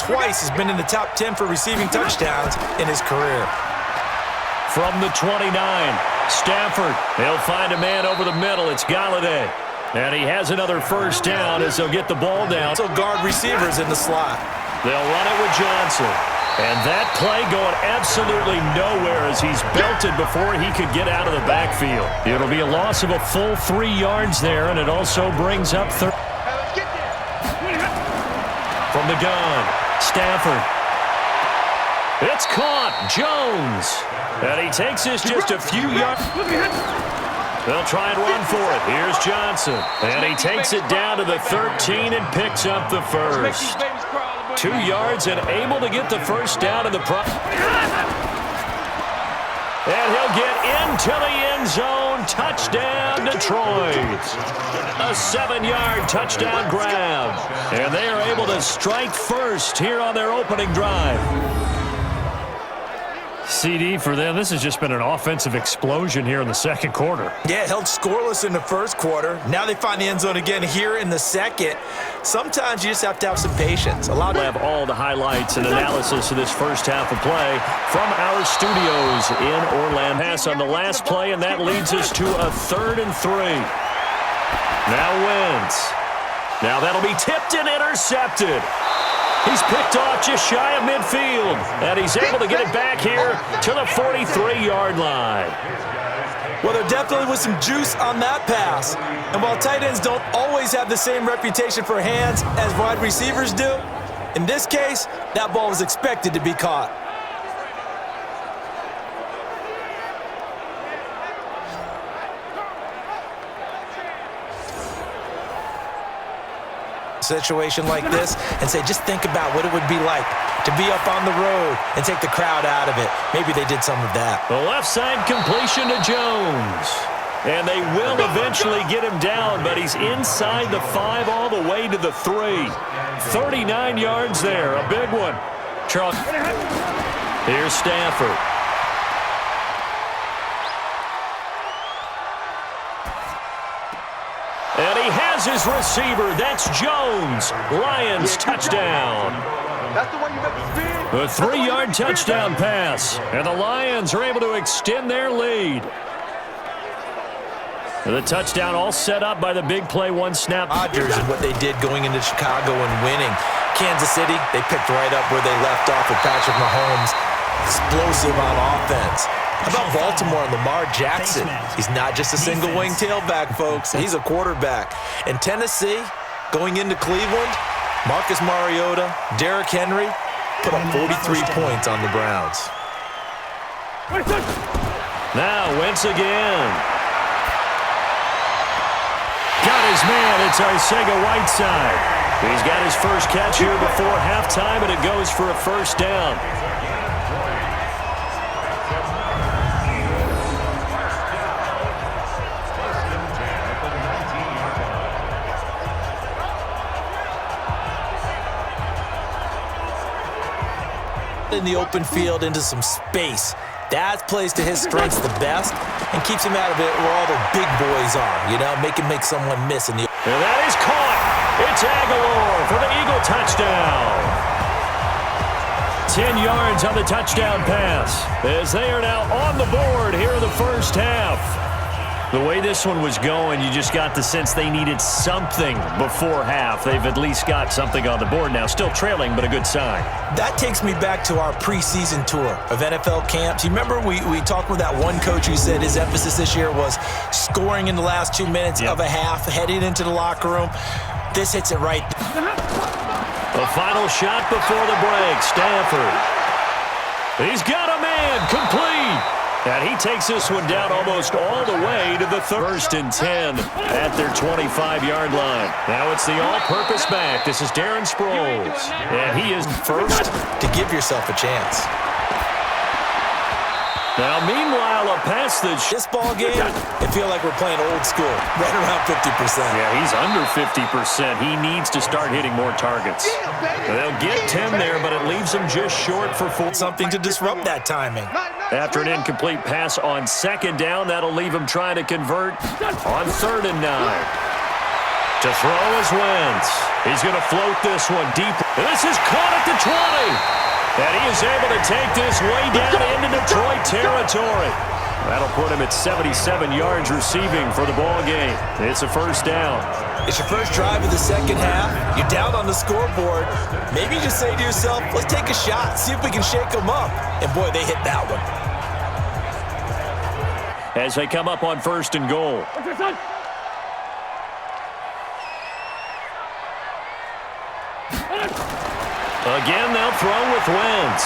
twice has been in the top 10 for receiving touchdowns in his career. From the 29, Stafford. He'll find a man over the middle. It's Galladay. And he has another first down as they'll get the ball down. So guard receivers in the slot. They'll run it with Johnson. And that play going absolutely nowhere as he's belted before he could get out of the backfield. It'll be a loss of a full 3 yards there, and it also brings up third. From the gun, Stafford. It's caught. Jones. And he takes this just a few yards. They'll try and run for it. Here's Johnson. And he takes it down to the 13 and picks up the first. 2 yards and able to get the first down in the and he'll get into the end zone. Touchdown, Detroit. A 7-yard touchdown grab. And they are able to strike first here on their opening drive. CD for them, this has just been an offensive explosion here in the second quarter. Yeah, held scoreless in the first quarter. Now they find the end zone again here in the second. Sometimes you just have to have some patience. We'll have all the highlights and analysis of this first half of play from our studios in Orlando. Pass on the last play, and that leads us to a 3rd and 3. Now Wentz. Now that'll be tipped and intercepted. He's picked off just shy of midfield, and he's able to get it back here to the 43-yard line. Well, there definitely was some juice on that pass. And while tight ends don't always have the same reputation for hands as wide receivers do, in this case, that ball was expected to be caught. Situation like this and say, just think about what it would be like to be up on the road and take the crowd out of it. Maybe they did some of that. The left side completion to Jones. And they will eventually get him down, but he's inside the 5 all the way to the 3. 39 yards there, a big one. Here's Stafford. And he has his receiver. That's Jones. Lions touchdown. A 3-yard touchdown pass. And the Lions are able to extend their lead. And the touchdown all set up by the big play, 1 snap. Rodgers and what they did going into Chicago and winning. Kansas City, they picked right up where they left off with Patrick Mahomes. Explosive on offense. How about Baltimore and Lamar Jackson? He's not just a single-wing tailback, folks. He's a quarterback. And Tennessee, going into Cleveland, Marcus Mariota, Derrick Henry, put up 43 points on the Browns. Now Wentz again. Got his man. It's Arcega-Whiteside. He's got his first catch here before halftime, and it goes for a first down. In the open field into some space. That plays to his strengths the best and keeps him out of it where all the big boys are, you know, make someone miss in the... And that is caught. It's Aguilar for the Eagle touchdown. 10 yards on the touchdown pass as they are now on the board here in the first half. The way this one was going, you just got the sense they needed something before half. They've at least got something on the board now. Still trailing, but a good sign. That takes me back to our preseason tour of NFL camps. You remember we talked with that one coach who said his emphasis this year was scoring in the last 2 minutes of a half, heading into the locker room. This hits it right. The final shot before the break. Stafford. He's got a man. Complete. And he takes this one down almost all the way to the 1st and 10 at their 25-yard line. Now it's the all-purpose back. This is Darren Sproles. And he is first to give yourself a chance. Now, meanwhile, a pass this ball game, it feels like we're playing old school, right around 50%. Yeah, he's under 50%. He needs to start hitting more targets. They'll get 10 there, but it leaves him just short for 4. Something to disrupt that timing. After an incomplete pass on 2nd down, that'll leave him trying to convert on 3rd and 9. To throw is Wentz. He's going to float this one deep. And this is caught at the 20. And he is able to take this way down into Detroit territory. That'll put him at 77 yards receiving for the ball game. It's a first down. It's your first drive of the second half. You're down on the scoreboard. Maybe you just say to yourself, let's take a shot, see if we can shake them up. And boy, they hit that one. As they come up on first and goal. Again, they'll throw with Wentz.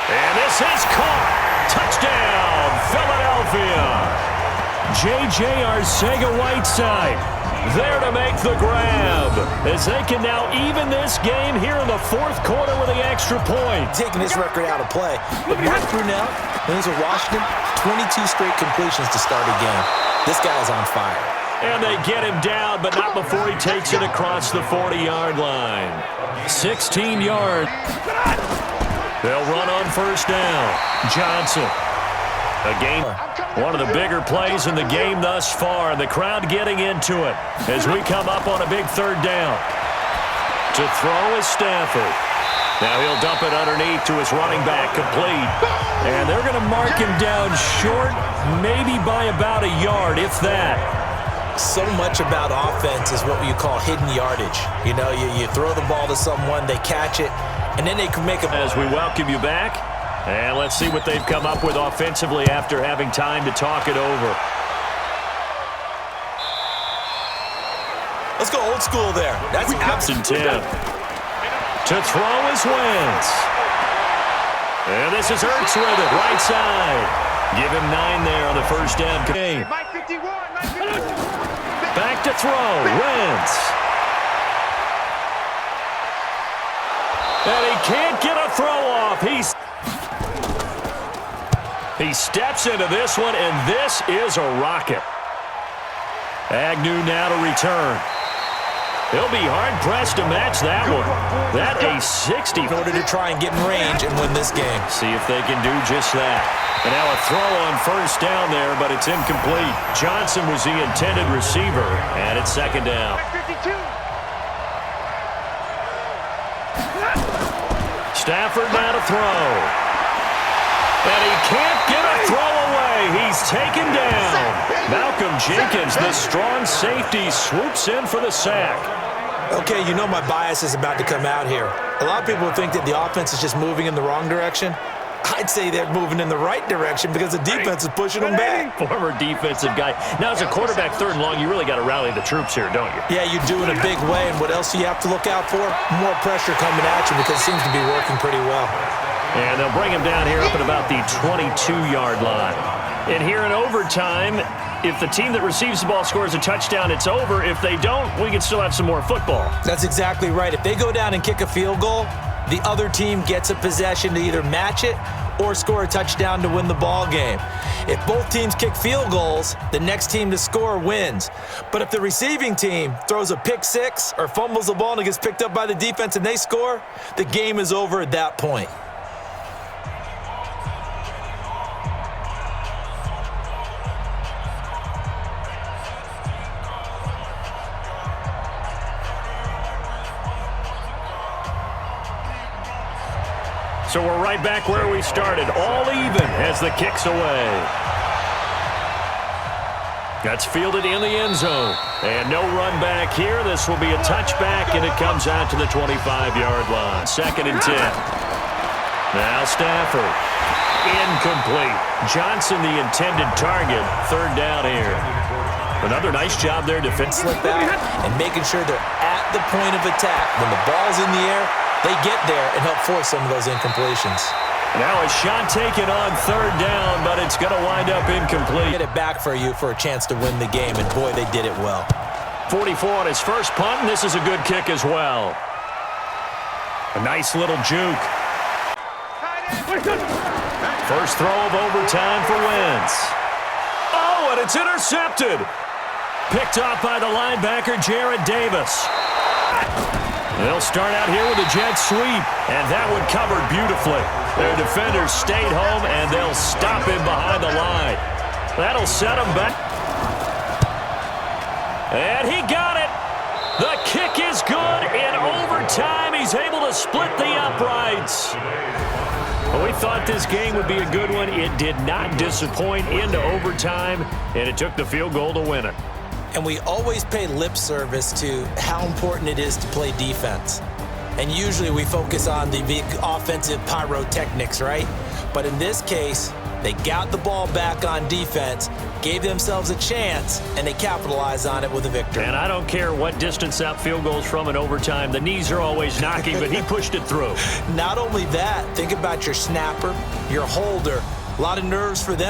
And this is caught. Touchdown, Philadelphia. J.J. Arcega-Whiteside there to make the grab as they can now even this game here in the fourth quarter with the extra point. Taking this record out of play. But Mark Brunell, Windsor Washington, 22 straight completions to start a game. This guy's on fire. And they get him down, but not before he takes it across the 40-yard line. 16 yards. They'll run on first down. Johnson. Again, one of the bigger plays in the game thus far, and the crowd getting into it as we come up on a big third down. To throw is Stafford. Now he'll dump it underneath to his running back, complete. And they're going to mark him down short, maybe by about a yard, if that. So much about offense is what you call hidden yardage. You know, you throw the ball to someone, they catch it, and then they can make it. As we welcome you back, and let's see what they've come up with offensively after having time to talk it over. Let's go old school there. That's Carson 10. To throw is Wentz. And this is Ertz with it, right side. Give him 9 there on the first down. Back to throw, Wentz. And he can't get a throw off. He steps into this one, and this is a rocket. Agnew now to return. He'll be hard-pressed to match that one. That a 60. In order to try and get in range and win this game. See if they can do just that. And now a throw on first down there, but it's incomplete. Johnson was the intended receiver, and it's second down. Stafford now to throw. And he can't get a throw away. He's taken down. Malcolm Jenkins, the strong safety, swoops in for the sack. Okay, you know my bias is about to come out here. A lot of people think that the offense is just moving in the wrong direction. I'd say they're moving in the right direction because the defense is pushing them back. Former defensive guy. Now, as a quarterback, third and long, you really got to rally the troops here, don't you? Yeah, you do in a big way. And what else do you have to look out for? More pressure coming at you because it seems to be working pretty well. And they'll bring him down here up at about the 22-yard line. And here in overtime, if the team that receives the ball scores a touchdown, it's over. If they don't, we can still have some more football. That's exactly right. If they go down and kick a field goal, the other team gets a possession to either match it or score a touchdown to win the ball game. If both teams kick field goals, the next team to score wins. But if the receiving team throws a pick six or fumbles the ball and it gets picked up by the defense and they score, the game is over at that point. So we're right back where we started, all even as the kick's away. That's fielded in the end zone. And no run back here. This will be a touchback, and it comes out to the 25-yard line. 2nd and 10. Now Stafford. Incomplete. Johnson, the intended target. 3rd down here. Another nice job there, defense. Slip out and making sure they're at the point of attack. When the ball's in the air, they get there and help force some of those incompletions. Now a shot taken on 3rd down, but it's going to wind up incomplete. Get it back for you for a chance to win the game, and boy, they did it well. 44 on his first punt, and this is a good kick as well. A nice little juke. First throw of overtime for Wentz. Oh, and it's intercepted. Picked off by the linebacker, Jarrad Davis. They'll start out here with a jet sweep, and that one covered beautifully. Their defenders stayed home, and they'll stop him behind the line. That'll set him back. And he got it. The kick is good. In overtime, he's able to split the uprights. Well, we thought this game would be a good one. It did not disappoint into overtime, and it took the field goal to win it. And we always pay lip service to how important it is to play defense. And usually we focus on the big offensive pyrotechnics, right? But in this case, they got the ball back on defense, gave themselves a chance, and they capitalized on it with a victory. And I don't care what distance that field goes from in overtime. The knees are always knocking, but he pushed it through. Not only that, think about your snapper, your holder. A lot of nerves for them.